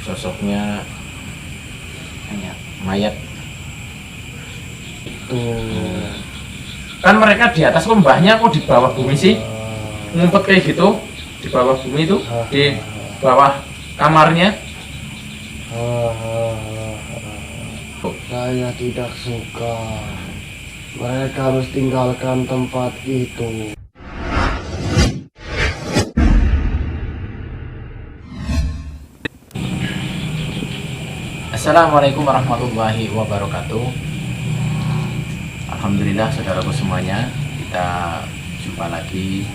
sosoknya kayak mayat itu kan. Mereka di atas lembahnya, kok di bawah bumi sih ngumpet kayak gitu, di bawah bumi itu, di bawah kamarnya. Saya tidak suka. Mereka harus tinggalkan tempat itu. Assalamualaikum warahmatullahi wabarakatuh. Alhamdulillah saudaraku semuanya, kita jumpa lagi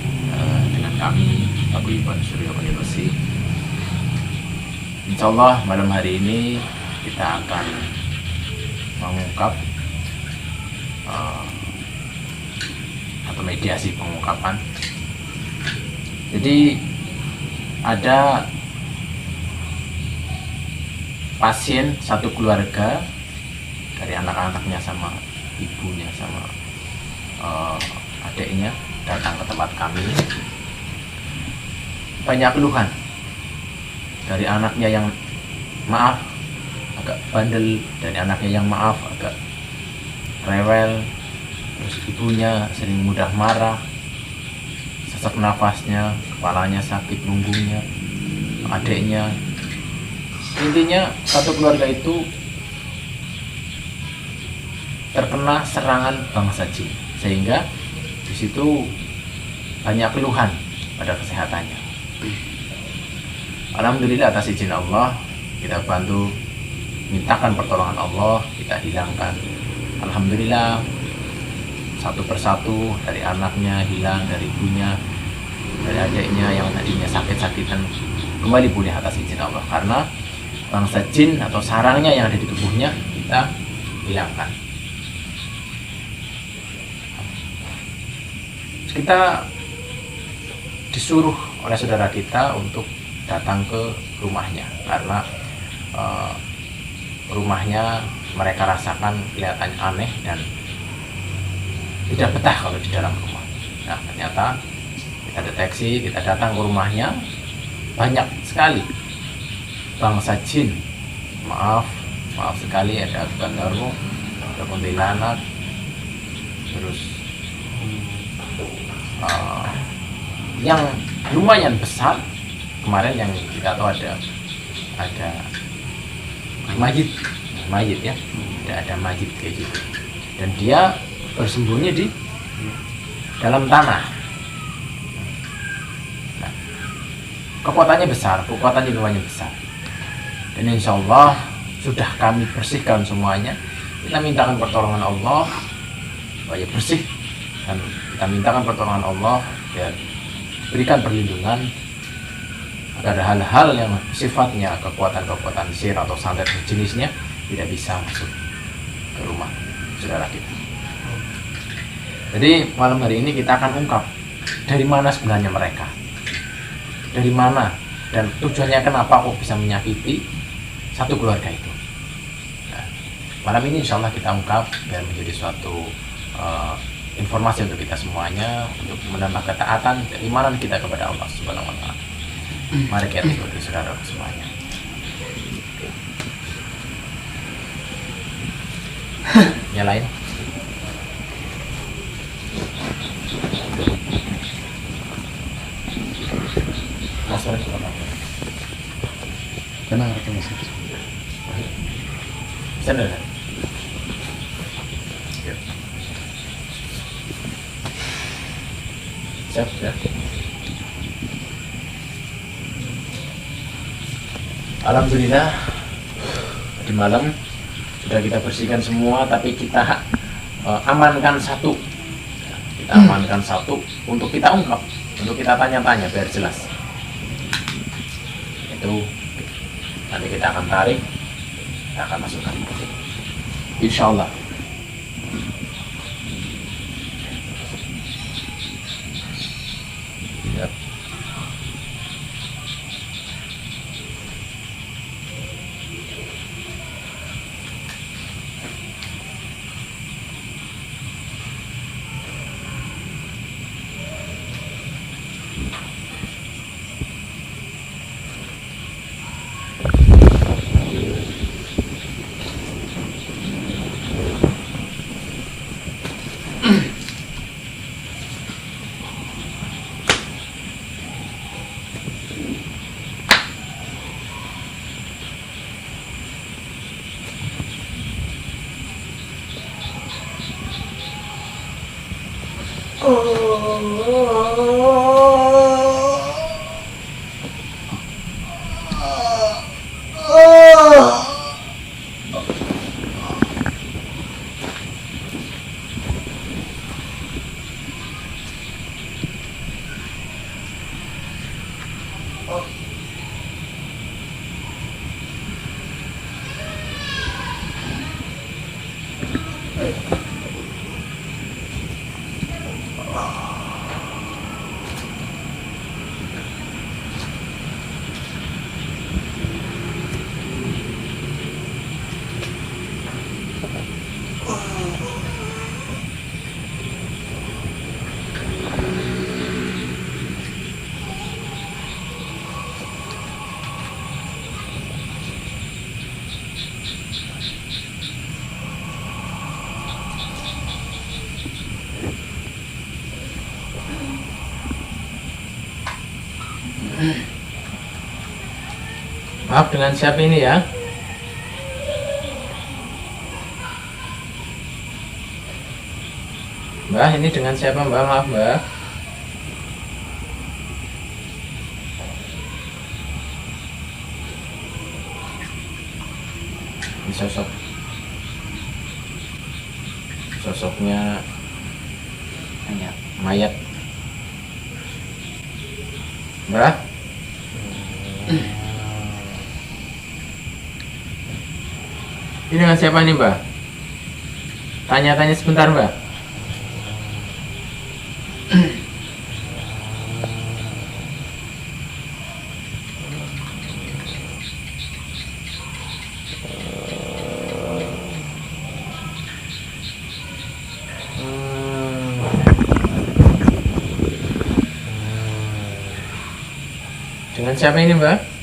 dengan kami Abu Ibn Suryo University. Insya Allah malam hari ini kita akan mengungkap atau mediasi pengungkapan. Jadi ada pasien satu keluarga dari anak-anaknya sama ibunya sama adiknya datang ke tempat kami. Banyak keluhan dari anaknya yang maaf agak bandel, dari anaknya yang maaf agak rewel, terus ibunya sering mudah marah, sesak nafasnya, kepalanya sakit, punggungnya, adiknya. Intinya satu keluarga itu terkena serangan bangsa jin, sehingga di situ banyak keluhan pada kesehatannya. Alhamdulillah atas izin Allah kita bantu, mintakan pertolongan Allah, kita hilangkan. Alhamdulillah satu persatu dari anaknya hilang, dari ibunya, dari adiknya yang tadinya sakit-sakitan kembali pulih atas izin Allah, karena bangsa jin atau sarangnya yang ada di tubuhnya kita hilangkan. Kita disuruh oleh saudara kita untuk datang ke rumahnya, karena rumahnya mereka rasakan kelihatannya aneh dan tidak betah kalau di dalam rumah. Nah, ternyata kita deteksi, kita datang ke rumahnya, banyak sekali bangsa jin. Maaf sekali, ada genderuwo, ada kuntilanak, terus yang lumayan besar. Kemarin yang kita tahu ada mayit ya, ada mayit kayak gitu, dan dia bersembunyi di dalam tanah. Nah, kekuatannya besar, kekuatannya lumayan besar. Dan insya Allah sudah kami bersihkan semuanya. Kita mintakan pertolongan Allah supaya bersih, dan kita mintakan pertolongan Allah biar berikan perlindungan agar hal-hal yang sifatnya kekuatan-kekuatan sihir atau santet jenisnya tidak bisa masuk ke rumah saudara kita. Jadi malam hari ini kita akan ungkap dari mana sebenarnya mereka, dari mana dan tujuannya kenapa kok bisa menyakiti satu keluarga itu. Nah, malam ini insya Allah kita ungkap dan menjadi suatu informasi untuk kita semuanya, untuk menambah ketaatan dan imanan kita kepada Allah Subhanahu wa Ta'ala. Mari kita ikuti saudara semuanya. Nyalain. Masuk sudah. Kenapa kita masuk? Sendal. Siap ya. Alhamdulillah di malam sudah kita bersihkan semua, tapi kita amankan satu. Kita amankan satu untuk kita ungkap, untuk kita tanya-tanya biar jelas. Itu nanti kita akan tarik, kita akan masukkan. Insya Allah. Yep. Maaf, dengan siapa ini ya? Mbak, ini dengan siapa Mbak? Maaf Mbak. Ini sosoknya mayat. Mbak? Ini dengan siapa nih Mbak? Tanya-tanya sebentar Mbak. Dengan siapa ini Mbak?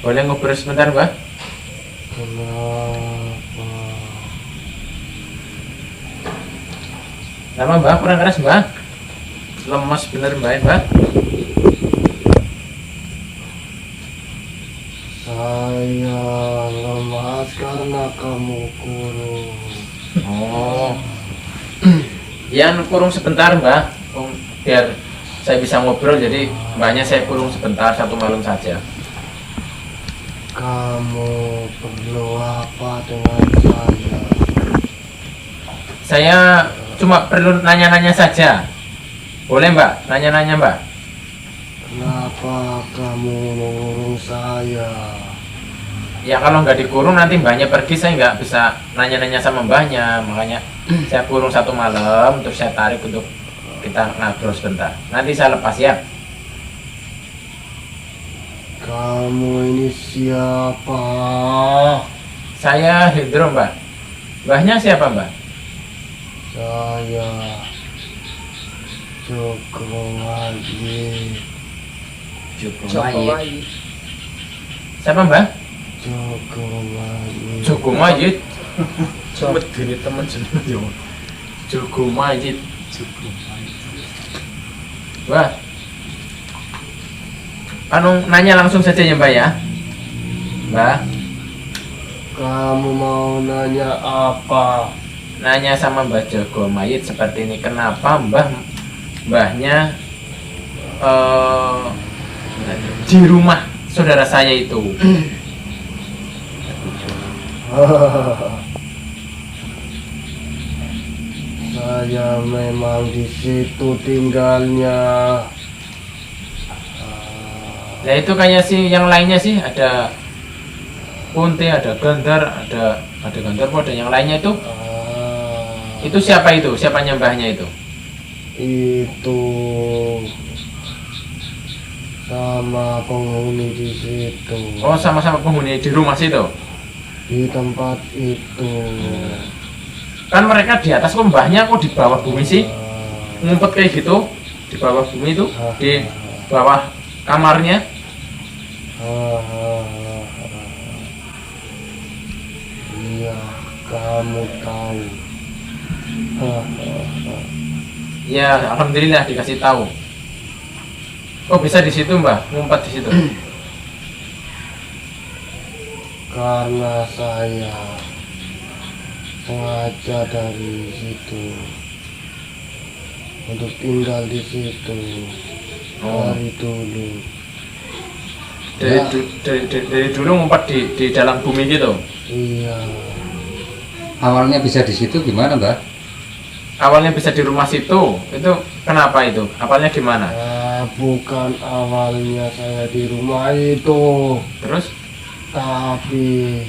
Boleh ngobrol sebentar Mbak? Kenapa? Nama Mbak kurang keras Mbak? Lemas bener Mbak? Saya lemas karena kamu kurung. Oh. Yang kurung sebentar Mbak, biar saya bisa ngobrol, jadi Mbaknya saya kurung sebentar, 1 malam saja. Kamu perlu apa dengan saya? Saya cuma perlu nanya-nanya saja. Boleh Mbak? Nanya-nanya Mbak? Kenapa kamu mengurung saya? Ya kalau nggak dikurung nanti Mbaknya pergi, saya nggak bisa nanya-nanya sama Mbaknya. Makanya saya kurung 1 malam, terus saya tarik untuk kita ngobrol sebentar. Nanti saya lepas ya. Kamu ini siapa? Saya Hendro Mbak. Mbahnya siapa Mbak? Saya Joko Wajib. Siapa Mbak? Joko Wajib. Joko Majid. Cuma diri teman jeneng yo. Joko Majid. Wah. Anu nanya langsung saja ya Mbak ya. Mbak, Kamu mau nanya apa? nanya sama Mbak Joko Mayit seperti ini, kenapa mbahnya di rumah saudara saya itu? Saya memang di situ tinggalnya. Nah itu kayak sih yang lainnya sih, ada Kunti, ada Gandar, ada Gandar, ada yang lainnya itu. Itu siapa itu? Siapanya mbahnya itu? Itu sama penghuni di situ. Oh, sama-sama penghuni di rumah situ. Di tempat itu. Kan mereka di atas, kok mbahnya kok di bawah bumi sih? Ngumpet kayak gitu di bawah bumi itu, di bawah kamarnya. Iya, kamu tahu. Ya, alhamdulillah dikasih tahu. Oh, bisa di situ Mbah, ngumpet di situ. Karena saya sengaja dari situ untuk tinggal di situ Oh. dari dulu. Dari dulu ngumpet di dalam bumi gitu. Iya, Awalnya bisa di situ gimana, Mbah? Awalnya bisa di rumah situ, itu kenapa itu? Awalnya gimana? bukan awalnya saya di rumah itu, Terus? tapi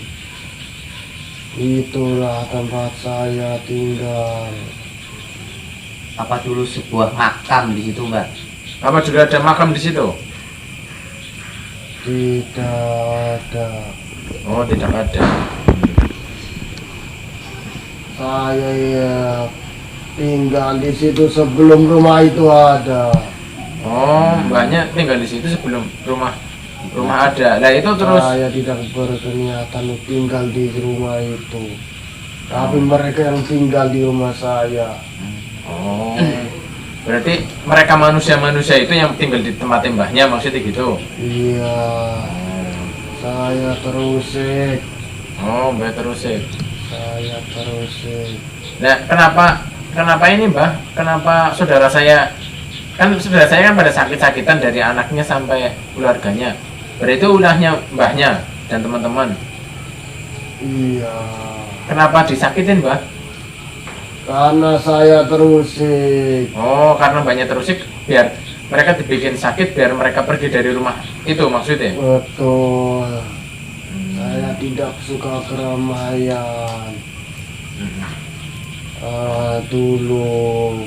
itulah tempat saya tinggal. Apa dulu sebuah makam di situ, Mbak? Apa juga ada makam di situ? Tidak ada. Oh, tidak ada. Saya ya tinggal di situ sebelum rumah itu ada. Oh, mbaknya tinggal di situ sebelum rumah ada. Nah, itu terus. Saya tidak berniatan untuk tinggal di rumah itu, tapi mereka yang tinggal di rumah saya. Oh. Berarti mereka manusia-manusia itu yang tinggal di tempat mbahnya maksudnya gitu. Iya, saya terusik. Oh, mbak terus ya. Saya terusik. Nah, kenapa ini, Mbah? Kenapa saudara saya kan pada sakit-sakitan dari anaknya sampai keluarganya. Berarti ulahnya mbahnya dan teman-teman. Iya, Kenapa disakitin, Mbah? karena saya terusik. Oh, karena mbahnya terusik biar mereka dibikin sakit biar mereka pergi dari rumah itu maksudnya. Betul. Saya tidak suka keramaian. Dulu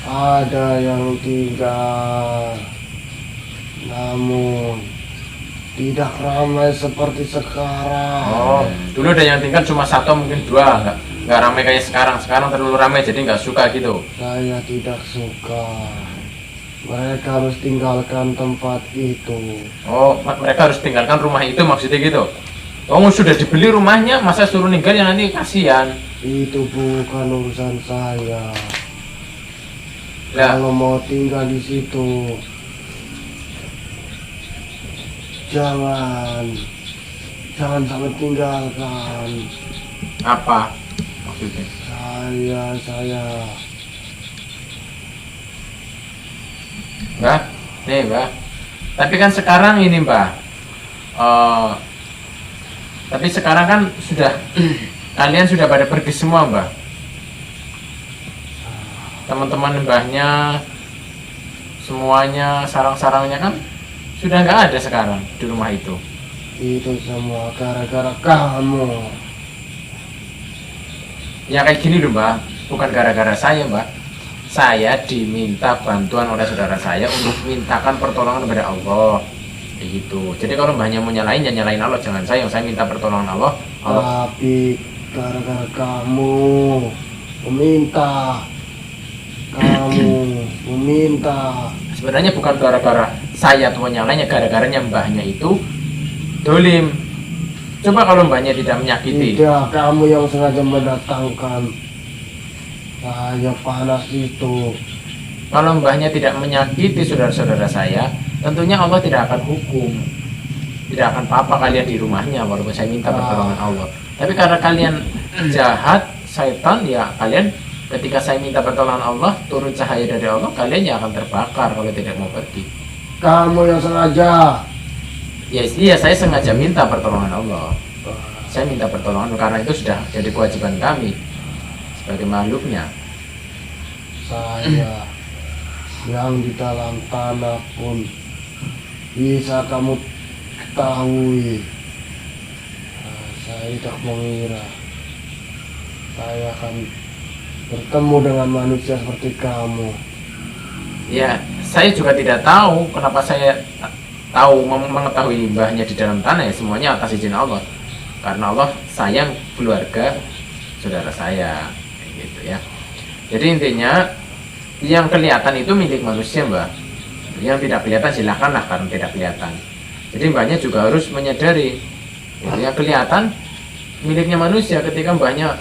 ada yang tinggal, namun tidak ramai seperti sekarang. Oh, dulu ada yang tinggal cuma satu mungkin dua, nggak ramai kayak sekarang. Sekarang terlalu ramai jadi nggak suka gitu. Saya tidak suka. Mereka harus tinggalkan tempat itu. Oh, mereka harus tinggalkan rumah itu maksudnya gitu. Oh, sudah dibeli rumahnya, masa suruh ninggal ya nanti kasihan. Itu bukan urusan saya. Lah, Kalau mau tinggal di situ, jangan sampai tinggalkan. apa maksudnya? Saya Mbah, nih Mbah. Tapi kan sekarang ini Mbah, tapi sekarang kan sudah kalian sudah pada pergi semua Mbah. Teman-teman Mbahnya semuanya sarang-sarangnya kan sudah nggak ada sekarang di rumah itu. semua gara-gara kamu. Ya kayak gini loh Mbah, bukan gara-gara saya Mbah. Saya diminta bantuan oleh saudara saya untuk mintakan pertolongan kepada Allah. Kayak gitu. Jadi kalau mbahnya mau nyalain, ya nyalain Allah, jangan saya. Yang saya minta pertolongan Allah. Tapi gara-gara kamu meminta, Sebenarnya bukan gara-gara saya tuh nyalainnya, gara-garanya mbahnya itu dolim. Coba kalau mbahnya tidak menyakiti. tidak, kamu yang sengaja mendatangkan. Saya panas itu. Kalau mbahnya tidak menyakiti saudara-saudara saya, tentunya Allah tidak akan hukum. Tidak akan apa-apa kalian di rumahnya walaupun saya minta pertolongan Allah. Tapi karena kalian jahat, syaitan, ya kalian ketika saya minta pertolongan Allah, turun cahaya dari Allah, kalian ya akan terbakar kalau tidak mau pergi. Kamu yang sengaja. Ya iya, saya sengaja minta pertolongan Allah. Saya minta pertolongan karena itu sudah jadi kewajiban kami sebagai makhluknya. Saya yang di dalam tanah pun bisa kamu ketahui. Saya tidak mengira saya akan bertemu dengan manusia seperti kamu. Ya, saya juga tidak tahu kenapa saya mengetahui mbahnya di dalam tanah, ya semuanya atas izin Allah. Karena Allah sayang keluarga saudara saya, kayak gitu ya. Jadi intinya yang kelihatan itu milik manusia Mbah. Yang tidak kelihatan silakanlah karena tidak kelihatan. Jadi mbahnya juga harus menyadari yang kelihatan miliknya manusia. Ketika mbahnya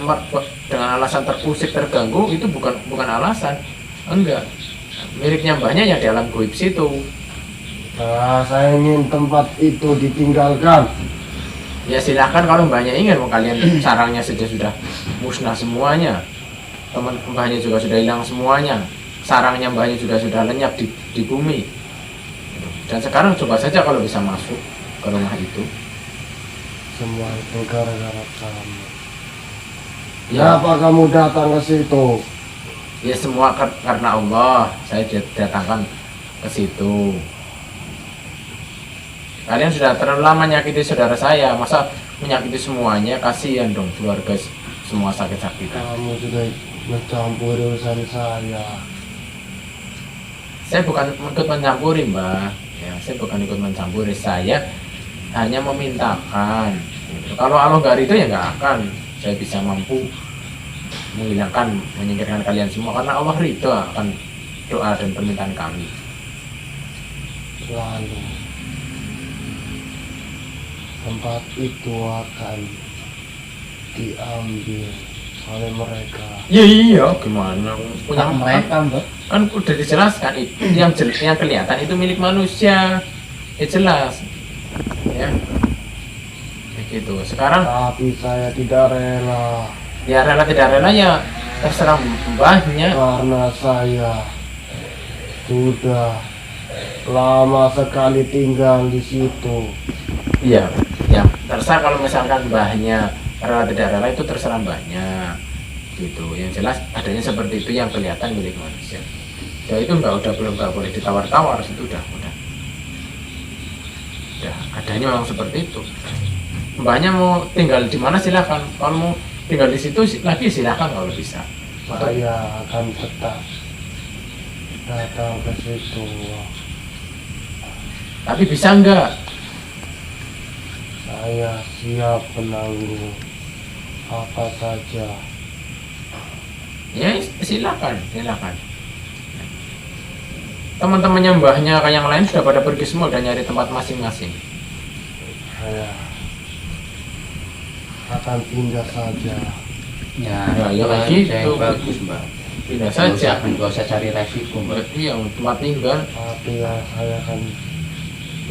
dengan alasan terusik terganggu, itu bukan alasan, enggak. Miliknya mbahnya yang di alam gaib situ. Saya ingin tempat itu ditinggalkan. Ya silakan kalau mbahnya ingin, kalian sarangnya saja sudah musnah semuanya. teman mbahnya juga sudah hilang semuanya, sarangnya mbahnya juga sudah lenyap di bumi. Dan sekarang coba saja kalau bisa masuk ke rumah itu. Semua itu gara-gara kamu. Ya, Kenapa kamu datang ke situ? ya semua karena Allah saya datangkan ke situ. Kalian sudah terlalu lama menyakiti saudara saya, masa menyakiti semuanya? Kasihan dong keluarga semua sakit-sakitan. Kamu sudah mencampuri urusan saya. Saya bukan ikut mencampuri, Mbak. Ya, saya bukan ikut mencampuri. Saya hanya memintakan. Gitu. Kalau Allah nggak ridho ya nggak akan saya bisa mampu menghilangkan, menyingkirkan kalian semua, karena Allah ridho akan doa dan permintaan kami. Lalu tempat itu akan diambil oleh mereka. Ya iya, gimana? Punya mereka mbak. kan udah dijelaskan itu yang kelihatan itu milik manusia. Ya jelas. Ya. Begitu. Sekarang Tapi saya tidak rela ya rela tidak rela ya terserah mbahnya. karena saya sudah lama sekali tinggal di situ. Iya, ya terserah kalau misalkan mbahnya rela tidak rela itu terserah mbahnya. Gitu. Yang jelas adanya seperti itu yang kelihatan milik manusia. Ya itu nggak boleh ditawar-tawar, itu udah. Adanya memang seperti itu. Mbahnya mau tinggal di mana silahkan. Kalau mau tinggal di situ lagi silahkan kalau bisa. Saya akan tetap datang ke situ. Tapi bisa nggak? Saya siap menanggung apa saja. Ya silakan. Teman-temannya mbahnya kayak yang lain sudah pada pergi semua dan nyari tempat masing-masing. Saya akan pindah saja. Ya, Ya, itu kayak aja gitu. yang bagus mbak. Tidak Nggak saja. usah cari resiko mbak. Iya, tempat tinggal. Tapi ya saya akan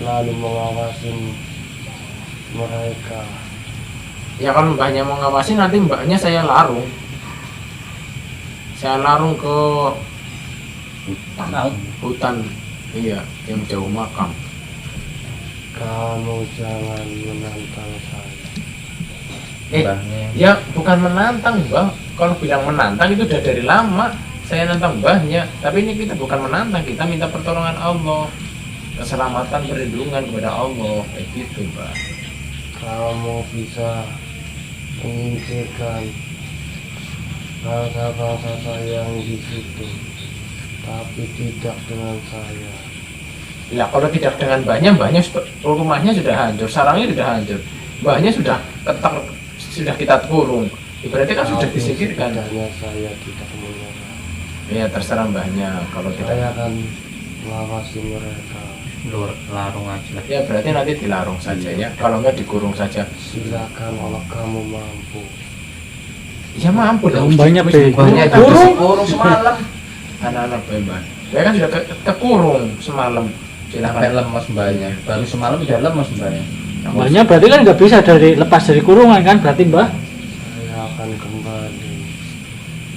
lalu mengawasi mereka. Ya kalau mbahnya mau ngawasin nanti mbahnya saya larung. Saya larung ke hutan. Iya, yang jauh makam. Kamu jangan menantang saya. Mbahnya Ya bukan menantang mbah. Kalau bilang menantang itu udah dari lama. Saya nantang mbahnya. Tapi ini kita bukan menantang, kita minta pertolongan Allah, keselamatan, perlindungan kepada Allah, kayak gitu mbah. Kamu bisa menyingkirkan bangsa-bangsa saya yang di situ, tapi tidak dengan saya. Ya kalau tidak dengan mbahnya rumahnya sudah hancur, sarangnya sudah hancur, mbahnya sudah kita kurung. Berarti kan sudah Tapi disingkirkan. setidaknya saya tidak menyerah. Ya terserah mbahnya kalau Saya tidak. akan mengawasi mereka. larung aja lah. Ya berarti nanti dilarung saja ya. Kalau enggak dikurung saja. Silakan kalau kamu mampu. Ya mampu lah. Mbahnya Mbahnya kurung. kurung semalam. Anak-anak bebas. Saya kan sudah kekurung semalam. Sampai Silakan. lemas mbahnya. Baru semalam udah lemas mbahnya. Mbahnya berarti kan nggak bisa lepas dari kurungan kan berarti mbah? Saya akan kembali.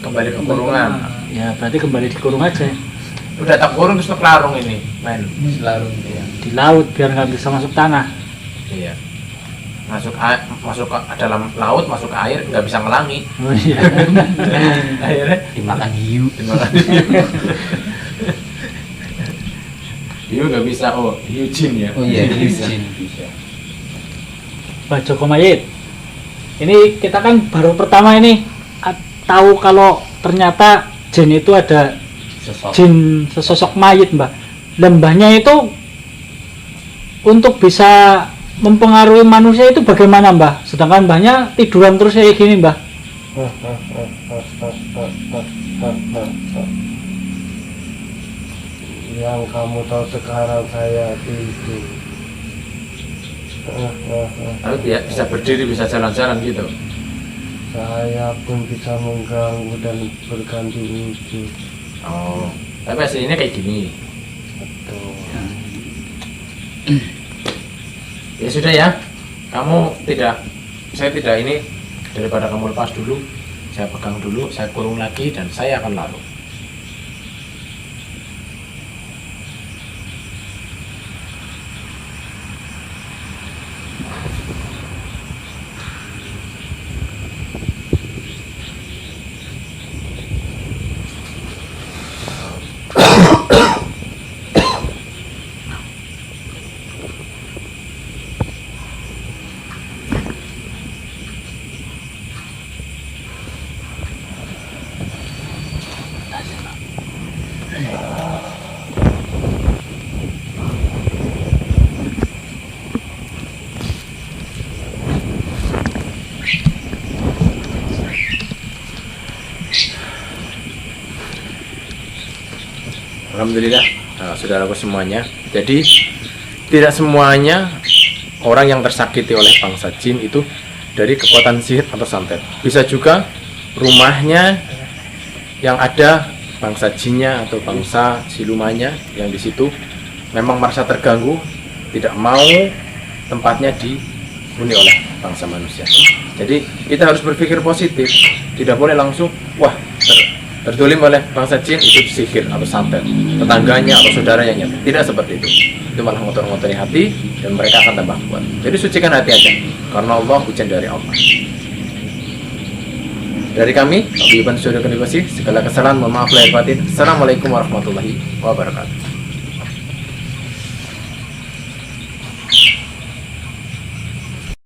Kembali ke kurungan. Ya berarti kembali di kurung aja. Udah tak kurung terus tak larung ini, men. Larung Iya. Di laut biar nggak bisa masuk tanah. Iya. Masuk ke dalam laut, masuk ke air nggak bisa ngelangi. Oh iya. Akhirnya dimakan hiu. dimakan hiu nggak bisa. Oh, hiu jin ya. Oh iya, Jin bisa. izin bisa. Pak Joko Mayit. Ini kita kan baru pertama ini tahu kalau ternyata jin itu ada Sosok. jin sesosok mayit mbak. Lembahnya itu untuk bisa mempengaruhi manusia itu bagaimana mbak? Sedangkan mbahnya tiduran terus kayak gini mbak. Yang kamu tahu sekarang saya itu. Tapi bisa berdiri, bisa jalan-jalan gitu. Saya pun bisa mengganggu dan berganti wujud. Oh, tapi aslinya kayak gini. Betul. Ya sudah ya. Kamu tidak, saya tidak ini, daripada kamu lepas dulu. Saya pegang dulu, saya kurung lagi, dan saya akan larut. Alhamdulillah, saudaraku semuanya. Jadi tidak semuanya orang yang tersakiti oleh bangsa jin itu dari kekuatan sihir atau santet. Bisa juga rumahnya yang ada bangsa jinnya atau bangsa silumannya yang di situ memang merasa terganggu, tidak mau tempatnya dihuni oleh bangsa manusia. Jadi kita harus berpikir positif, tidak boleh langsung wah terdolim oleh bangsa jin itu sihir atau santet, tetangganya atau saudaranya. Tidak seperti itu. Itu malah ngotor-ngotori hati dan mereka akan tambah kuat. Jadi sucikan hati aja, karena Allah hujan dari Allah. Dari kami, Abu Iban Sudah Kedibasi, segala kesalahan mohon maaf lahir batin. Assalamualaikum warahmatullahi wabarakatuh.